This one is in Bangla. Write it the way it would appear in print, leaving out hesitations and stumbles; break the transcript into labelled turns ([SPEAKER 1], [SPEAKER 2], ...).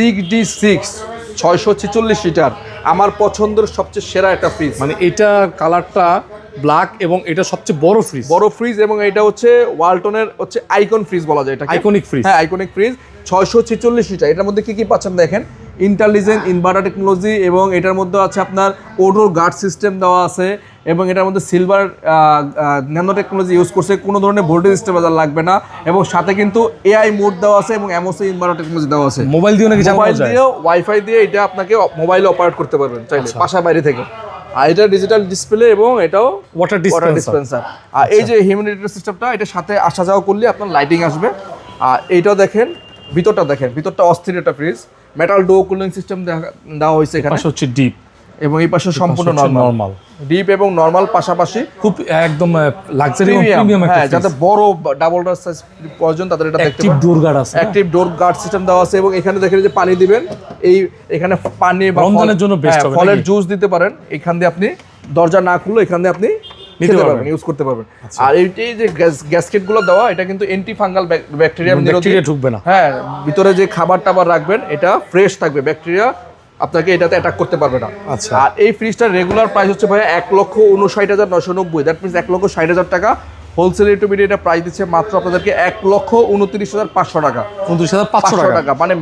[SPEAKER 1] 6D6 646 লিটার আমার পছন্দের সবচেয়ে সেরা একটা ফ্রিজ।
[SPEAKER 2] মানে এটা কালারটা ব্ল্যাক এবং এটা সবচেয়ে বড় ফ্রিজ
[SPEAKER 1] এবং এটা হচ্ছে ওয়ালটনের হচ্ছে আইকন ফ্রিজ বলা যায়, এটা
[SPEAKER 2] আইকনিক ফ্রিজ।
[SPEAKER 1] হ্যাঁ, আইকনিক ফ্রিজ 646 লিটার। এটার মধ্যে কি কি পাচ্ছেন দেখেন, ইন্টেলিজেন্ট ইনভার্টার টেকনোলজি, এবং এটার মধ্যে আছে আপনার ওডোর গার্ড সিস্টেম দেওয়া আছে, এবং এটার মধ্যে সিলভার ন্যানো টেকনোলজি ইউজ করছে, কোনো ধরনের ভোল্টেজ স্টেবিলাইজার লাগবে না, এবং সাথে কিন্তু এআই মোড দেওয়া আছে এবং এমওসি ইনভার্টার টেকনোলজি দেওয়া আছে।
[SPEAKER 2] মোবাইল দিয়ে নাকি চালানো যায়?
[SPEAKER 1] মোবাইল দিয়েও ওয়াইফাই দিয়ে এটা আপনাকে মোবাইলে অপারেট করতে পারবেন চাইলে, বাসা বাইরে থেকে। আর এটা ডিজিটাল ডিসপ্লে এবং এটাও
[SPEAKER 2] ওয়াটার
[SPEAKER 1] ডিসপেন্সার। আর এই যে হিউম্যানিটের সিস্টেমটা, এটার সাথে আসা যাওয়া করলে আপনার লাইটিং আসবে। আর এইটাও দেখেন, ভিতরটা অস্থির একটা ফ্রিজ, মেটাল ডো কুলিং সিস্টেম দেওয়া হয়েছে এখানে।
[SPEAKER 2] পাশে হচ্ছে ডিপ
[SPEAKER 1] এবং এই পাশে সম্পূর্ণ নরমাল, ডিপ এবং নরমাল পাশাপাশি
[SPEAKER 2] খুব একদম লাক্সারি এবং প্রিমিয়াম একটা ফ্রিজ।
[SPEAKER 1] যাতে বড় ডাবল ডোর সাইজ প্রয়োজন তাদের এটা দেখতে
[SPEAKER 2] অ্যাক্টিভ ডোর গার্ড আছে,
[SPEAKER 1] অ্যাক্টিভ ডোর গার্ড সিস্টেম দেওয়া আছে। এবং এখানে দেখেন যে পানি দিবেন, এখানে পানি বা
[SPEAKER 2] রমজানের জন্য বেস্ট হবে,
[SPEAKER 1] ফলের জুস দিতে পারেন। এখান দিয়ে আপনি দরজা না খুললে এখান দিয়ে আপনি নিতে পারবেন, ইউজ করতে পারবেন। আর এই যে গ্যাসকেট গুলো দেওয়া, এটা কিন্তু অ্যান্টি ফাঙ্গাল ব্যাকটেরিয়া
[SPEAKER 2] ঢুকবে না।
[SPEAKER 1] হ্যাঁ, ভিতরে যে খাবার টাবার রাখবেন এটা ফ্রেশ থাকবে, ব্যাকটেরিয়া আপনাকে এটাতে অ্যাটাক করতে পারবে না।
[SPEAKER 2] আচ্ছা।
[SPEAKER 1] আর এই ফ্রিজটার রেগুলার প্রাইস হচ্ছে ভাই 1,59,990, দ্যাট মিনস 1,60,000 টাকা। হোলসেল ইন্টারমিডিয়েট প্রাইস দিচ্ছে মাত্র আপনাদেরকে 1,29,500 টাকা,
[SPEAKER 2] 29,500 টাকা।
[SPEAKER 1] মানে